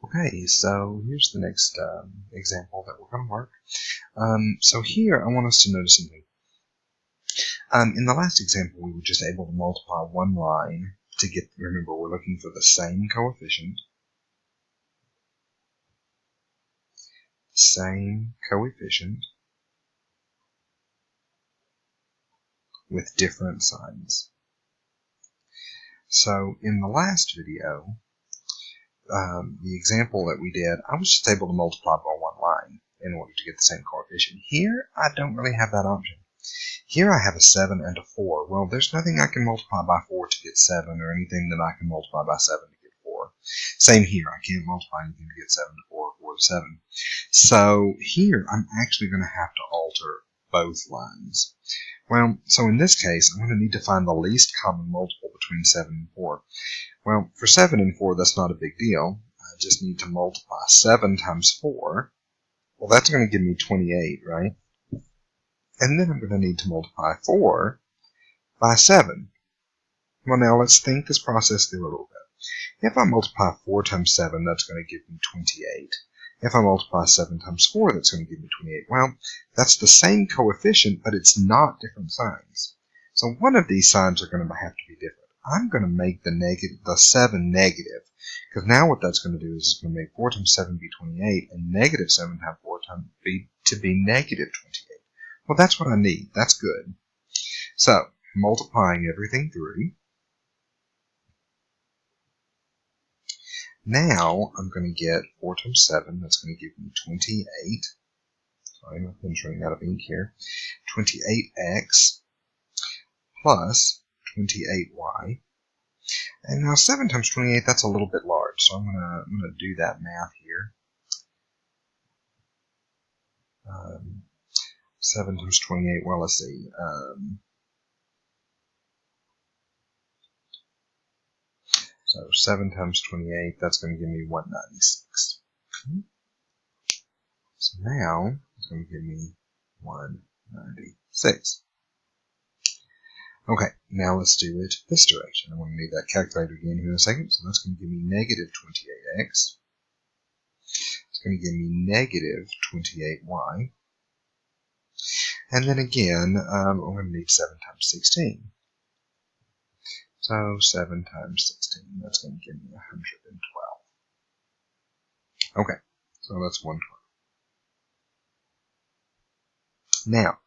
Okay, so here's the next example that we're going to work. So here I want us to notice something. In the last example, we were just able to multiply one line to get, remember, we're looking for the same coefficient. With different signs. So in the last video, the example that we did, I was just able to multiply by one line in order to get the same coefficient. Here, I don't really have that option. Here I have a 7 and a 4. Well, there's nothing I can multiply by 4 to get 7 or anything that I can multiply by 7 to get 4. Same here. I can't multiply anything to get 7 to 4 or 4 to 7. So here I'm actually going to have to alter both lines. Well, so in this case, I'm going to need to find the least common multiple between 7 and 4. Well, for 7 and 4, that's not a big deal. I just need to multiply 7 times 4. Well, that's going to give me 28, right? And then I'm going to need to multiply 4 by 7. Well, now let's think this process through a little bit. If I multiply 4 times 7, that's going to give me 28. If I multiply 7 times 4, that's going to give me 28. Well, that's the same coefficient, but it's not different signs. So one of these signs are going to have to be different. I'm going to make the 7 negative, because now what that's going to do is it's going to make 4 times 7 be 28, and negative 7 times 4 times to be negative 28. Well, that's what I need. That's good. So, multiplying everything through. Now, I'm going to get 4 times 7. That's going to give me 28. Sorry, my pen's running out of ink here. 28x plus 28y. And now 7 times 28, that's a little bit large, so I'm going to do that math here. 7 times 28, well, let's see. So 7 times 28, that's going to give me 196. Okay. So now, it's going to give me 196. Okay, now let's do it this direction. I'm going to need that calculator again here in a second. So that's going to give me negative 28x. It's going to give me negative 28y. And then again, I'm going to need 7 times 16. So 7 times 16, that's going to give me 112. Okay, so that's 112. Now,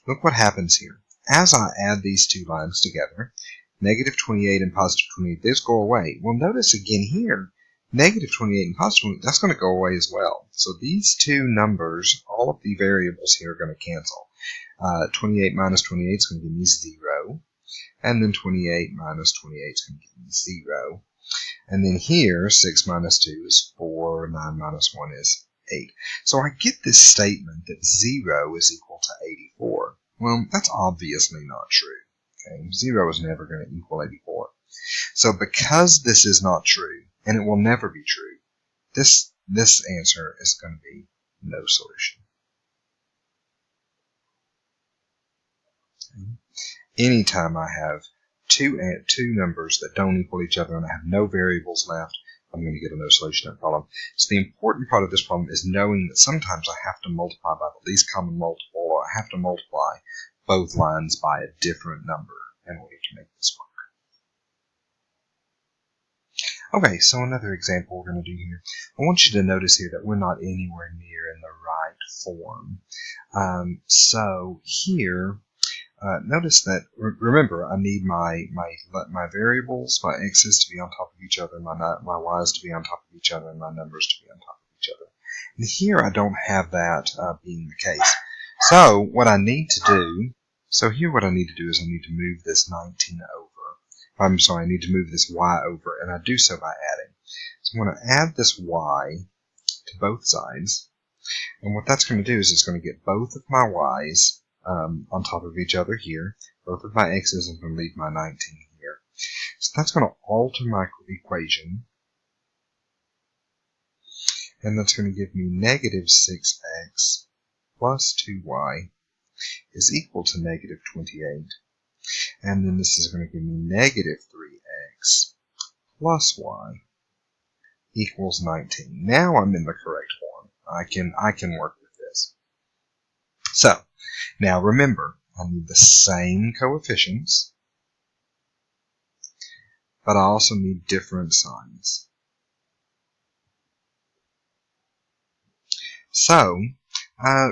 look what happens here. As I add these two lines together, negative 28 and positive 28, those go away. Well, notice again here, negative 28 and positive 28, that's going to go away as well. So these two numbers, all of the variables here are going to cancel. 28 minus 28 is going to give me 0. And then 28 minus 28 is going to give me 0. And then here, 6 minus 2 is 4, 9 minus 1 is 8. So I get this statement that 0 is equal to 84. Well, that's obviously not true. Okay? 0 is never going to equal 84. So because this is not true, and it will never be true, this answer is going to be no solution. Okay? Anytime I have two numbers that don't equal each other and I have no variables left, I'm going to get a no solution to that problem. So the important part of this problem is knowing that sometimes I have to multiply by the least common multiple, or I have to multiply both lines by a different number in order to make this work. Okay, so another example we're going to do here. I want you to notice here that we're not anywhere near in the right form. So here, notice that, remember, I need my variables, my x's to be on top of each other, my y's to be on top of each other, and my numbers to be on top of each other. And here I don't have that being the case. So what I need to do, is I need to move this 19 over. I'm sorry, I need to move this y over, and I do so by adding. So I'm going to add this y to both sides, and what that's going to do is it's going to get both of my y's on top of each other here. Both of my x's, I'm going to leave my 19 here. So that's going to alter my equation. And that's going to give me negative 6x plus 2y is equal to negative 28. And then this is going to give me negative 3x plus y equals 19. Now I'm in the correct form. I can work with this. So, now remember, I need the same coefficients, but I also need different signs. So,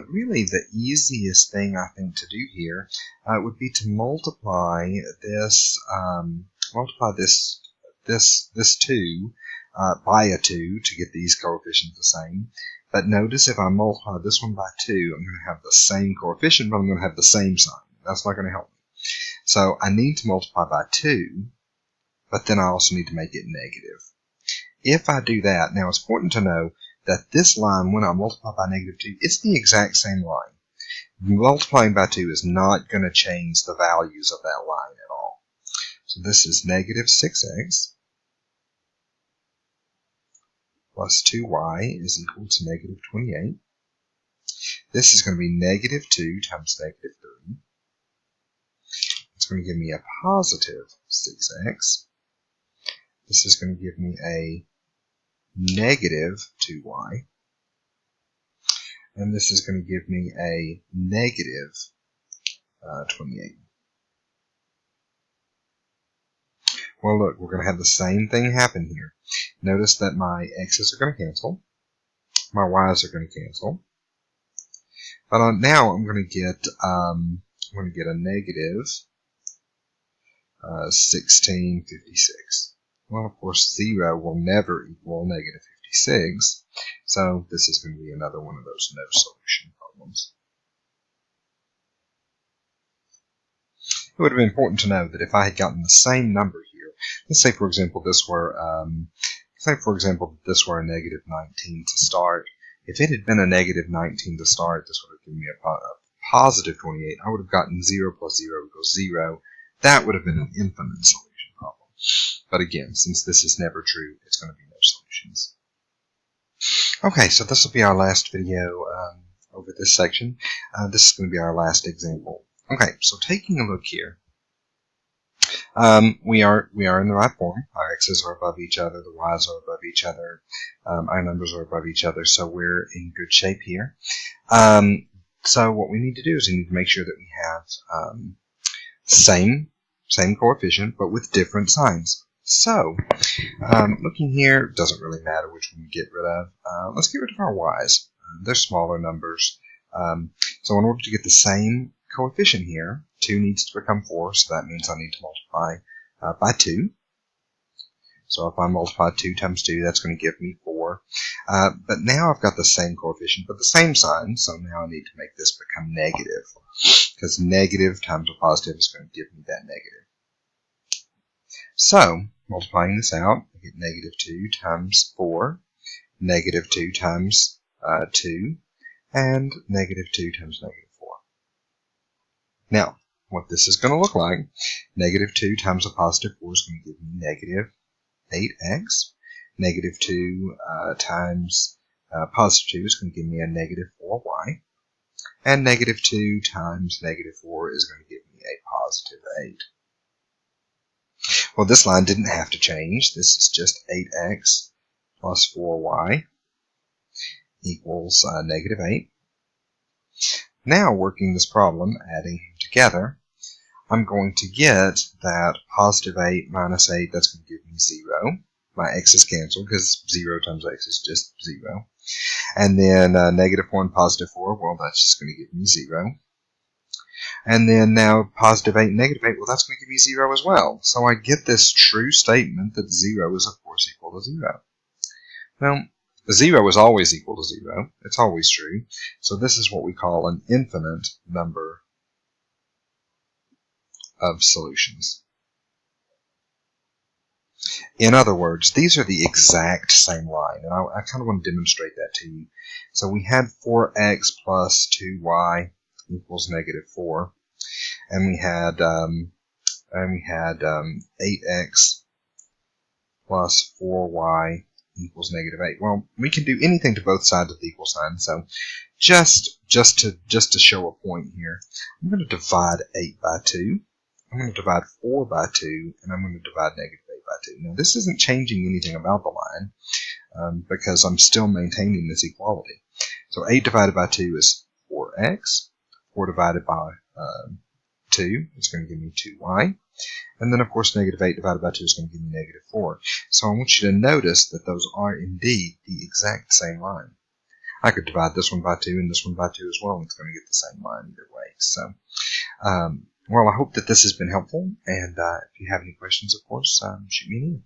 really the easiest thing I think to do here would be to multiply this 2 by a 2 to get these coefficients the same. But notice if I multiply this one by 2, I'm going to have the same coefficient, but I'm going to have the same sign. That's not going to help me. So I need to multiply by 2, but then I also need to make it negative. If I do that, now it's important to know that this line, when I multiply by negative 2, it's the exact same line. Multiplying by 2 is not going to change the values of that line at all. So this is negative 6x plus 2y is equal to negative 28. This is going to be negative 2 times negative 3. It's going to give me a positive 6x. This is going to give me a negative 2y. And this is going to give me a negative 28. Well, look, we're going to have the same thing happen here. Notice that my x's are going to cancel. My y's are going to cancel. But now I'm going to get a negative 1656. Well, of course, 0 will never equal negative 56. So this is going to be another one of those no solution problems. It would have been important to know that if I had gotten the same number here, let's say for example this were a negative 19 to start. If it had been a negative 19 to start, this would have given me a positive 28. I would have gotten 0 plus 0 equals 0. That would have been an infinite solution problem. But again, since this is never true, it's going to be no solutions. Okay, so this will be our last video over this section. This is going to be our last example. Okay, so taking a look here, we are in the right form. Our x's are above each other, the y's are above each other, our numbers are above each other, so we're in good shape here. So what we need to do is we need to make sure that we have same coefficient, but with different signs. So, looking here, doesn't really matter which one we get rid of. Let's get rid of our y's. They're smaller numbers. So in order to get the same coefficient here, 2 needs to become 4, so that means I need to multiply by 2. So if I multiply 2 times 2, that's going to give me 4. But now I've got the same coefficient, but the same sign, so now I need to make this become negative. Because negative times a positive is going to give me that negative. So, multiplying this out, I get negative 2 times 4, negative 2 times 2, and negative 2 times negative 4. Now, what this is going to look like, negative 2 times a positive 4 is going to give me negative 8x. Negative 2 times positive 2 is going to give me a negative 4y. And negative 2 times negative 4 is going to give me a positive 8. Well, this line didn't have to change. This is just 8x plus 4y equals negative 8. Now, working this problem, adding them together, I'm going to get that positive 8 minus 8, that's going to give me 0. My x's cancel because 0 times x is just 0. And then negative 1, positive 4, well, that's just going to give me 0. And then now positive 8 and negative 8, well, that's going to give me 0 as well. So I get this true statement that 0 is, of course, equal to 0. Well, 0 is always equal to 0. It's always true. So this is what we call an infinite number of solutions. In other words, these are the exact same line, and I kind of want to demonstrate that to you. So we had 4x plus 2y equals negative 4, and we had 8x plus 4y equals negative 8. Well, we can do anything to both sides of the equal sign. So just to show a point here, I'm going to divide 8 by 2. I'm going to divide 4 by 2, and I'm going to divide negative 8 by 2. Now, this isn't changing anything about the line. because I'm still maintaining this equality. So 8 divided by 2 is 4x. 4 divided by 2 is going to give me 2y. And then, of course, negative 8 divided by 2 is going to give me negative 4. So I want you to notice that those are indeed the exact same line. I could divide this one by 2 and this one by 2 as well, and it's going to get the same line either way. So, well, I hope that this has been helpful, and if you have any questions, of course, shoot me an email.